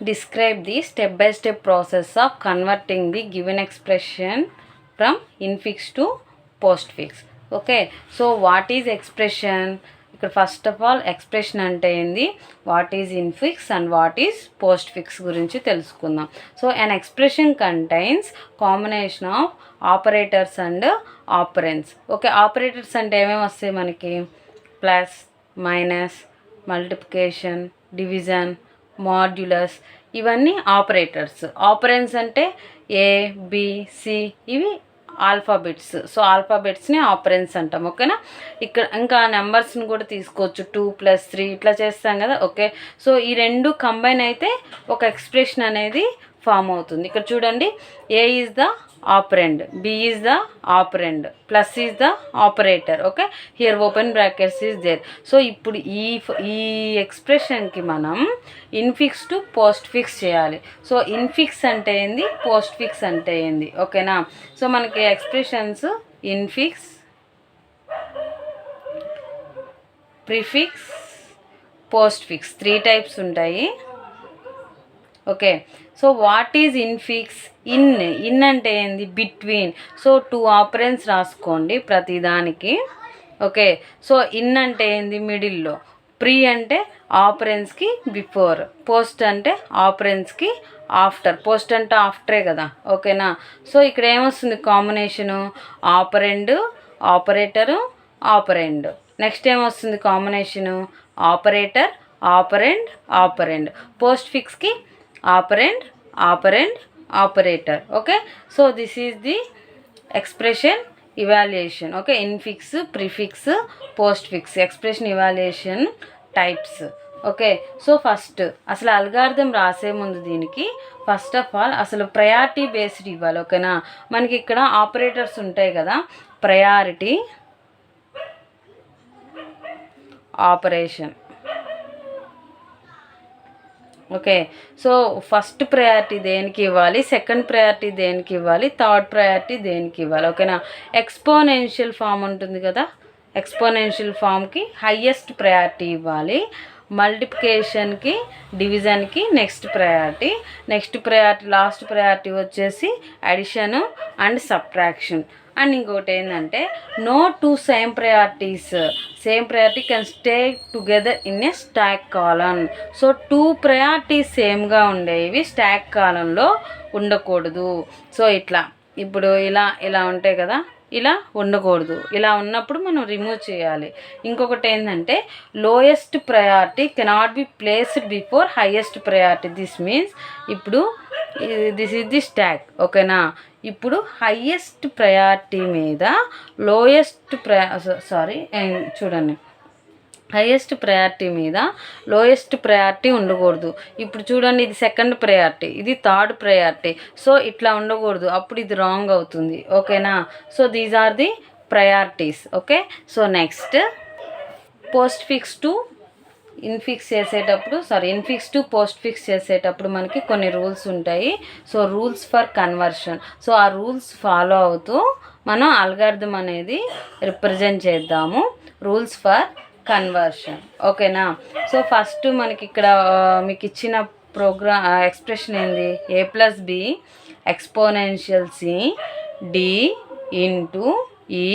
describe the step-by-step process of converting the given expression from infix to postfix. Okay, so what is expression? ఇక్కడ first of all expression అంటే ఏంది, what is infix and what is post fix గురించి తెలుసుకుందాం. So an expression contains combination of operators and operands. Okay, operators అంటే ఏమేమి వస్తాయి మనకి? Plus, minus, multiplication, division, modulus, ఇవన్నీ ఆపరేటర్స్. ఆపరెంట్స్ అంటే ఏ, బి, సి, ఇవి ఆల్ఫాబెట్స్. సో ఆల్ఫాబెట్స్ని ఆపరెంట్స్ అంటాం. ఓకేనా, ఇక్కడ ఇంకా నెంబర్స్ని కూడా తీసుకోవచ్చు, 2 + 3 ఇట్లా చేస్తాం కదా. ఓకే, సో ఈ రెండు కంబైన్ అయితే ఒక ఎక్స్ప్రెషన్ అనేది ఫామ్ అవుతుంది. ఇక్కడ చూడండి, A is the operand, B is the operand, plus is the operator. Okay, here open brackets is there. So ఇప్పుడు ఈ ఎక్స్ప్రెషన్కి మనం ఇన్ఫిక్స్ టు పోస్ట్ ఫిక్స్ చేయాలి. సో ఇన్ఫిక్స్ అంటే ఏంది, పోస్ట్ ఫిక్స్ అంటే ఏంది? ఓకేనా, సో మనకి expressions infix, prefix, postfix 3 types ఉంటాయి. Okay, so what is infix? In అంటే ఏంది, బిట్వీన్. సో 2 ఆపరెంట్స్ రాసుకోండి ప్రతిదానికి. ఓకే, సో ఇన్ అంటే ఏంది, మిడిల్లో. ప్రీ అంటే ఆపరెంట్స్కి బిఫోర్, పోస్ట్ అంటే ఆపరెంట్స్కి ఆఫ్టర్. పోస్ట్ అంటే ఆఫ్టరే కదా. ఓకేనా, సో ఇక్కడ ఏమొస్తుంది combination, operand, operator, operand. Next ఏమొస్తుంది కాంబినేషను, ఆపరేటర్, ఆపరెండ్, ఆపరెండ్. పోస్ట్ ఫిక్స్కి operand, operand, operator. Okay, so this is the expression evaluation. Okay, infix, prefix, postfix expression evaluation types. Okay, so first అసలు algorithm రాసే ముందు దీనికి first of all అసలు priority based ఇవ్వాలి. ఓకేనా, మనకి ఇక్కడ ఆపరేటర్స్ ఉంటాయి కదా, priority, operation. Okay, so first priority దేనికి ఇవ్వాలి, సెకండ్ ప్రయారిటీ దేనికి ఇవ్వాలి, థర్డ్ ప్రయారిటీ దేనికి ఇవ్వాలి? ఓకేనా, ఎక్స్పోనెన్షియల్ ఫామ్ ఉంటుంది కదా, ఎక్స్పోనెన్షియల్ ఫామ్కి హయ్యెస్ట్ ప్రయారిటీ ఇవ్వాలి. మల్టిప్లికేషన్కి, డివిజన్కి next priority. Next priority, last priority వచ్చేసి అడిషన్ అండ్ సబ్ట్రాక్షన్. అండ్ ఇంకోటి ఏంటంటే no 2 same priorities, same priority can stay together in a stack column. So 2 priorities సేమ్గా ఉండేవి స్టాక్ కాలంలో ఉండకూడదు. సో ఇట్లా ఇప్పుడు ఇలా ఉంటాయి కదా, ఇలా ఉండకూడదు. ఇలా ఉన్నప్పుడు మనం రిమూవ్ చేయాలి. ఇంకొకటి ఏంటంటే lowest priority cannot be placed before highest priority. This means ఇప్పుడు దిస్ ఈజ్ ది స్టాక్. ఓకేనా, ఇప్పుడు హైయెస్ట్ ప్రయారిటీ మీద లోయెస్ట్ చూడండి, హైయెస్ట్ ప్రయారిటీ మీద లోయెస్ట్ ప్రయారిటీ ఉండకూడదు. ఇప్పుడు చూడండి, ఇది సెకండ్ ప్రయారిటీ, ఇది థర్డ్ ప్రయారిటీ. సో ఇట్లా ఉండకూడదు, అప్పుడు ఇది రాంగ్ అవుతుంది. ఓకేనా, so these are the priorities. Okay, so next postfix to infix చేసేటప్పుడు ఇన్ఫిక్స్ టు పోస్ట్ ఫిక్స్ చేసేటప్పుడు మనకి కొన్ని రూల్స్ ఉంటాయి. So rules for conversion. So ఆ రూల్స్ ఫాలో అవుతూ మనం అల్గారిథం అనేది రిప్రజెంట్ చేద్దాము. Rules for conversion. ఓకేనా, సో ఫస్ట్ మనకి ఇక్కడ మీకు ఇచ్చిన ఎక్స్ప్రెషన్ ఏంది, a + b exponential c d * e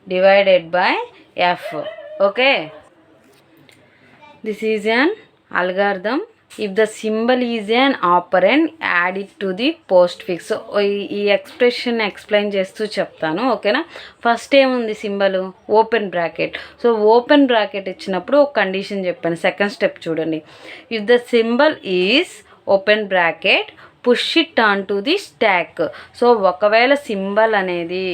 / f. Okay, this is an algorithm. If the symbol is an operand, add it to the postfix. So ఈ expression explain చేస్తూ చెప్తాను. ఓకేనా, ఫస్ట్ ఏముంది symbol, open bracket. So open bracket ఇచ్చినప్పుడు ఒక condition చెప్పాను. Second step చూడండి, if the symbol is open bracket push it on to the stock. So ఒకవేళ సింబల్ అనేది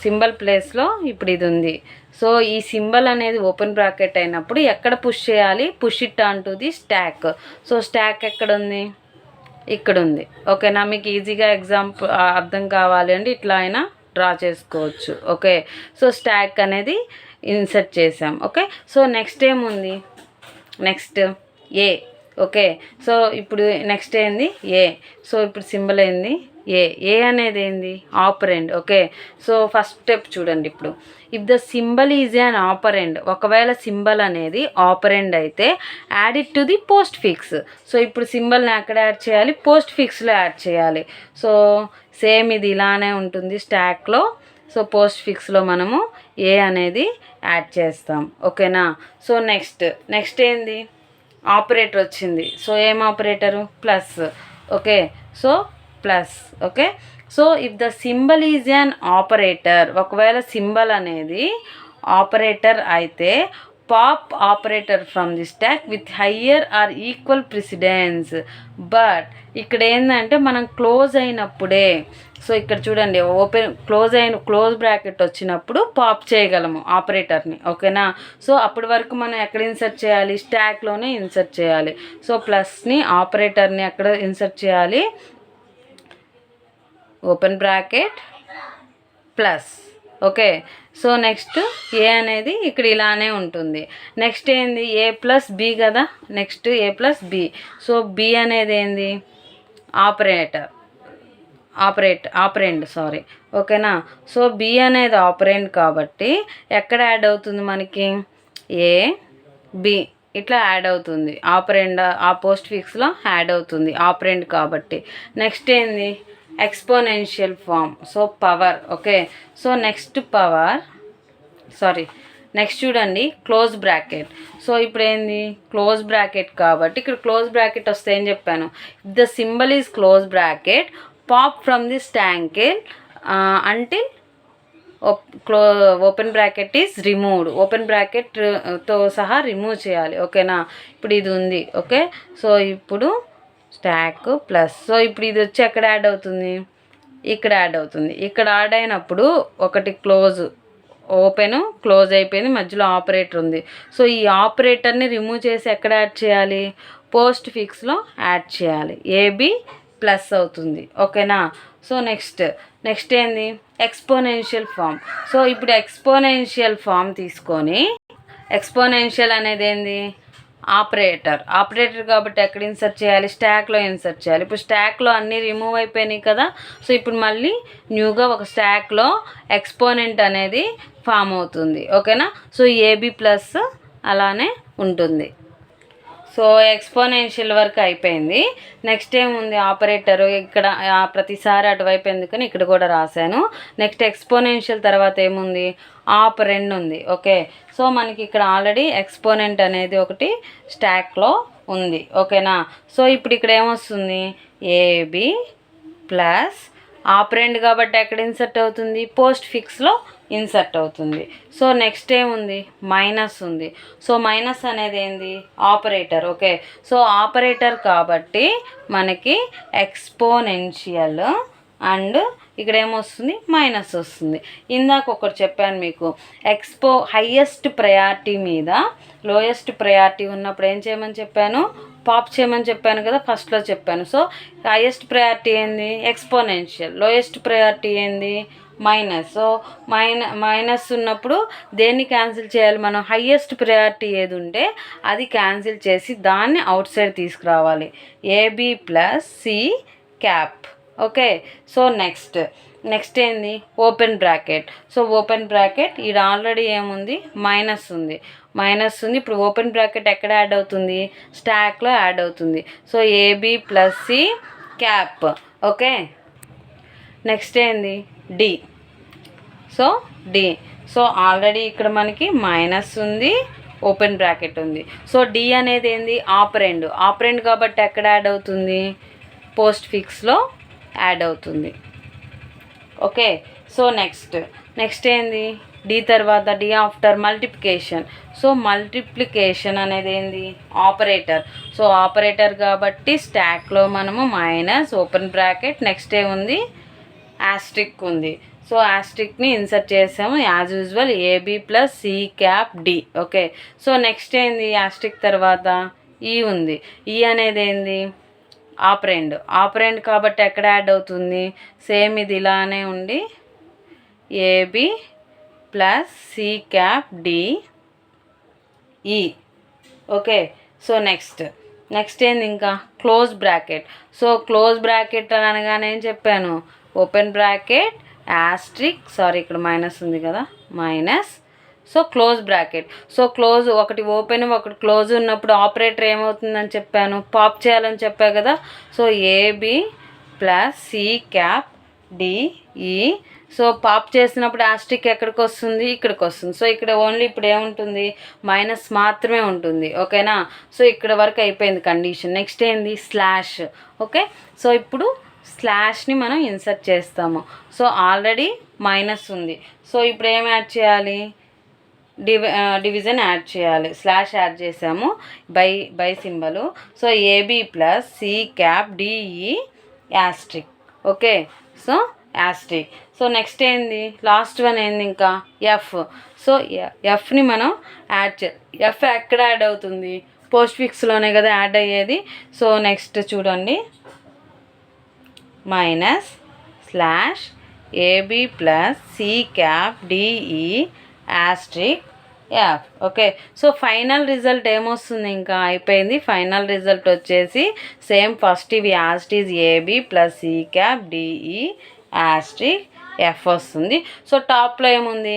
సింబల్ ప్లేస్లో ఇప్పుడు ఇది ఉంది. సో ఈ సింబల్ అనేది ఓపెన్ బ్రాకెట్ అయినప్పుడు ఎక్కడ పుష్ చేయాలి, push it on to the stock. So stock ఎక్కడ ఉంది, ఇక్కడ ఉంది. ఓకేనా, మీకు ఈజీగా ఎగ్జాంపుల్ అర్థం కావాలి అంటే ఇట్లా అయినా డ్రా చేసుకోవచ్చు. ఓకే, సో స్టాక్ అనేది ఇన్సర్ట్ చేసాం. ఓకే, సో నెక్స్ట్ ఏముంది, నెక్స్ట్ ఏ ఓకే. సో ఇప్పుడు నెక్స్ట్ ఏంది ఏ. సో ఇప్పుడు సింబల్ ఏంది ఏ అనేది ఏంది ఆపరెండ్. ఓకే. సో ఫస్ట్ స్టెప్ చూడండి. ఇప్పుడు if the symbol is an ఆపరెండ్, ఒకవేళ సింబల్ అనేది ఆపరెండ్ అయితే add it to the post fix. So ఇప్పుడు సింబల్ని ఎక్కడ యాడ్ చేయాలి, పోస్ట్ ఫిక్స్లో యాడ్ చేయాలి. సో సేమ్ ఇది ఇలానే ఉంటుంది స్టాక్లో. సో పోస్ట్ ఫిక్స్లో మనము ఏ అనేది యాడ్ చేస్తాం. ఓకేనా. సో నెక్స్ట్ ఏంది ఆపరేటర్ వచ్చింది. సో ఏం operator plus. Okay. So plus. Okay. So if the symbol is an operator, ఒకవేళ సింబల్ అనేది ఆపరేటర్ అయితే pop operator from the stack with higher or equal precedence. But ఇక్కడ ఏంటంటే మనం క్లోజ్ అయినప్పుడే, సో ఇక్కడ చూడండి క్లోజ్ బ్రాకెట్ వచ్చినప్పుడు పాప్ చేయగలము ఆపరేటర్ని. ఓకేనా. సో అప్పటి వరకు మనం ఎక్కడ ఇన్సర్ట్ చేయాలి, స్టాక్లోనే ఇన్సర్ట్ చేయాలి. సో ప్లస్ని ఆపరేటర్ని ఎక్కడ ఇన్సర్ట్ చేయాలి, open bracket plus. Okay. So next A అనేది ఇక్కడ ఇలానే ఉంటుంది. నెక్స్ట్ ఏంది ఏ ప్లస్ బి కదా, next A plus B. So B అనేది ఏంది ఆపరెండ్ సారీ. ఓకేనా. సో బి అనేది ఆపరెండ్ కాబట్టి ఎక్కడ యాడ్ అవుతుంది మనకి, ఏ బి ఇట్లా యాడ్ అవుతుంది. ఆపరెండ్ ఆ పోస్ట్ ఫిక్స్లో యాడ్ అవుతుంది ఆపరెండ్ కాబట్టి. నెక్స్ట్ ఏంది exponential form. So power. Okay. So next చూడండి క్లోజ్ బ్రాకెట్. సో ఇప్పుడు ఏంది క్లోజ్ బ్రాకెట్ కాబట్టి ఇక్కడ క్లోజ్ బ్రాకెట్ వస్తే ఏం చెప్పాను, if the symbol is close bracket pop from the stack until open bracket is removed. Open బ్రాకెట్తో సహా రిమూవ్ చేయాలి. ఓకేనా. ఇప్పుడు ఇది ఉంది. ఓకే. సో ఇప్పుడు స్టాక్ ప్లస్. సో ఇప్పుడు ఇది వచ్చి ఎక్కడ యాడ్ అవుతుంది, ఇక్కడ యాడ్ అవుతుంది. ఇక్కడ యాడ్ అయినప్పుడు ఒకటి ఓపెన్ క్లోజ్ అయిపోయింది, మధ్యలో ఆపరేటర్ ఉంది. సో ఈ ఆపరేటర్ని రిమూవ్ చేసి ఎక్కడ యాడ్ చేయాలి, పోస్ట్ ఫిక్స్లో యాడ్ చేయాలి. ఏబి ప్లస్ అవుతుంది. ఓకేనా. సో నెక్స్ట్ ఏంది ఎక్స్పోనెన్షియల్ ఫామ్. సో ఇప్పుడు ఎక్స్పోనెన్షియల్ ఫామ్ తీసుకొని, ఎక్స్పోనెన్షియల్ అనేది ఏంది ఆపరేటర్ కాబట్టి ఎక్కడ ఇన్సర్ట్ చేయాలి, స్టాక్లో ఇన్సర్ట్ చేయాలి. ఇప్పుడు స్టాక్లో అన్నీ రిమూవ్ అయిపోయినాయి కదా. సో ఇప్పుడు మళ్ళీ న్యూగా ఒక స్టాక్లో ఎక్స్పోనెంట్ అనేది ఫామ్ అవుతుంది. ఓకేనా. సో ఏబి ప్లస్ అలానే ఉంటుంది. సో ఎక్స్పోనెన్షియల్ వరకు అయిపోయింది. నెక్స్ట్ ఏముంది ఆపరేటరు, ఇక్కడ ప్రతిసారి అటువైపు ఎందుకని ఇక్కడ కూడా రాశాను. నెక్స్ట్ ఎక్స్పోనెన్షియల్ తర్వాత ఏముంది ఆపరెండ్ ఉంది. ఓకే. సో మనకి ఇక్కడ ఆల్రెడీ ఎక్స్పోనెంట్ అనేది ఒకటి స్టాక్లో ఉంది. ఓకేనా. సో ఇప్పుడు ఇక్కడ ఏమొస్తుంది ఏబి ప్లస్ ఆపరెండ్ కాబట్టి ఎక్కడ ఇన్సర్ట్ అవుతుంది, పోస్ట్ ఫిక్స్లో ఇన్సర్ట్ అవుతుంది. సో నెక్స్ట్ ఏముంది మైనస్ ఉంది. సో మైనస్ అనేది ఏంది ఆపరేటర్. ఓకే. సో ఆపరేటర్ కాబట్టి మనకి ఎక్స్పోనెన్షియల్ అండ్ ఇక్కడ ఏమొస్తుంది మైనస్ వస్తుంది. ఇందాక ఒకటి చెప్పాను మీకు, హైయెస్ట్ ప్రయారిటీ మీద లోయెస్ట్ ప్రయారిటీ ఉన్నప్పుడు ఏం చేయమని చెప్పాను, పాప్ చేయమని చెప్పాను కదా, ఫస్ట్లో చెప్పాను. సో హైయెస్ట్ ప్రయారిటీ ఏంది ఎక్స్పోనెన్షియల్, లోయెస్ట్ ప్రయారిటీ ఏంది మైనస్. సో మైనస్ ఉన్నప్పుడు దేన్ని క్యాన్సిల్ చేయాలి మనం, హైయెస్ట్ ప్రయారిటీ ఏది ఉంటే అది క్యాన్సిల్ చేసి దాన్ని అవుట్ సైడ్ తీసుకురావాలి. A B plus C cap. Okay. So next ఏంది open bracket. So open bracket ఇది ఆల్రెడీ ఏముంది మైనస్ ఉంది. ఇప్పుడు ఓపెన్ బ్రాకెట్ ఎక్కడ యాడ్ అవుతుంది, స్టాక్లో యాడ్ అవుతుంది. So AB plus C cap. Okay. Next ఏంది డి. సో ఆల్రెడీ ఇక్కడ మనకి మైనస్ ఉంది, ఓపెన్ బ్రాకెట్ ఉంది. సో డి అనేది ఏంది ఆపరెండ్ కాబట్టి ఎక్కడ యాడ్ అవుతుంది, పోస్ట్ ఫిక్స్లో యాడ్ అవుతుంది. ఓకే. సో నెక్స్ట్ ఏంది డి తర్వాత D after multiplication. So multiplication అనేది ఏంది ఆపరేటర్. సో ఆపరేటర్ కాబట్టి స్టాక్లో మనము మైనస్ ఓపెన్ బ్రాకెట్ నెక్స్ట్ ఏముంది ఆస్ట్రిక్ ఉంది. సో ఆస్ట్రిక్ని ఇన్సర్ట్ చేసాము as usual AB plus C cap D. Okay. So next ఏంది ఆస్ట్రిక్ తర్వాత ఈ ఉంది. ఈ అనేది ఏంది ఆపరెండ్ కాబట్టి ఎక్కడ యాడ్ అవుతుంది, సేమ్ ఇది ఇలానే ఉండి AB plus C cap D E. Okay. So next ఏంది ఇంకా close bracket. So close bracket అని అనగానే ఏం చెప్పాను, ఓపెన్ బ్రాకెట్ యాస్ట్రిక్, సారీ ఇక్కడ మైనస్ ఉంది కదా, minus, so close bracket. So close ఒకటి ఓపెన్ ఒకటి క్లోజ్ ఉన్నప్పుడు ఆపరేటర్ ఏమవుతుందని చెప్పాను, పాప్ చేయాలని చెప్పా కదా. So AB plus C cap D E. So pop చేసినప్పుడు యాస్ట్రిక్ ఎక్కడికి వస్తుంది, ఇక్కడికి వస్తుంది. సో ఇక్కడ ఓన్లీ ఇప్పుడు ఏముంటుంది, మైనస్ మాత్రమే ఉంటుంది. ఓకేనా. సో ఇక్కడ వరకు అయిపోయింది కండిషన్. నెక్స్ట్ ఏంది స్లాష్. ఓకే, సో ఇప్పుడు స్లాష్ని మనం ఇన్సర్ట్ చేస్తాము. సో ఆల్రెడీ మైనస్ ఉంది. సో ఇప్పుడు ఏం యాడ్ చేయాలి, డివిజన్ యాడ్ చేయాలి. స్లాష్ యాడ్ చేసాము, by symbol. So AB plus C cap D E asterisk. Okay, so asterisk. So next ఏంది, లాస్ట్ వన్ ఏంది ఇంకా ఎఫ్. సో ఎఫ్ని మనం యాడ్ ఎఫ్ ఎక్కడ యాడ్ అవుతుంది, పోస్ట్ ఫిక్స్లోనే కదా యాడ్ అయ్యేది. సో నెక్స్ట్ చూడండి, minus slash AB plus C cap D E asterisk F. Okay, so final result ఏమొస్తుంది, ఇంకా అయిపోయింది. ఫైనల్ రిజల్ట్ వచ్చేసి సేమ్ ఫస్ట్ ఇవి యాస్టీజ్ A B plus C cap D E asterisk F వస్తుంది. సో టాప్లో ఏముంది,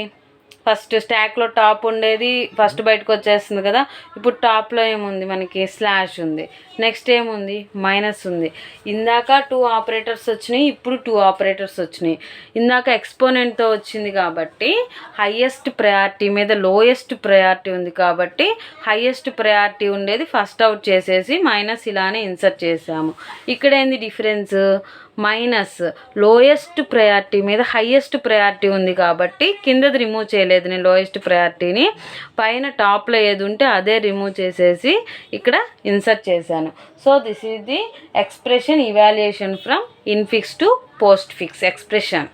ఫస్ట్ స్టాక్లో టాప్ ఉండేది ఫస్ట్ బయటకు వచ్చేస్తుంది కదా. ఇప్పుడు టాప్లో ఏముంది మనకి, స్లాష్ ఉంది. నెక్స్ట్ ఏముంది, మైనస్ ఉంది. ఇందాక 2 ఆపరేటర్స్ వచ్చినాయి, ఇప్పుడు 2 ఆపరేటర్స్ వచ్చినాయి. ఇందాక ఎక్స్పోనెంట్తో వచ్చింది కాబట్టి హయ్యెస్ట్ ప్రయారిటీ మీద లోయెస్ట్ ప్రయారిటీ ఉంది కాబట్టి హయ్యెస్ట్ ప్రయారిటీ ఉండేది ఫస్ట్ అవుట్ చేసేసి మైనస్ ఇలానే ఇన్సర్ట్ చేసాము. ఇక్కడ ఏంది డిఫరెన్స్, మైనస్ లోయెస్ట్ ప్రయారిటీ మీద హయ్యెస్ట్ ప్రయారిటీ ఉంది కాబట్టి కిందది రిమూవ్ చేయలేదు నేను లోయెస్ట్ ప్రయారిటీని. పైన టాప్లో ఏది ఉంటే అదే రిమూవ్ చేసేసి ఇక్కడ ఇన్సర్ట్ చేశాను. So this is the expression evaluation from infix to postfix expression.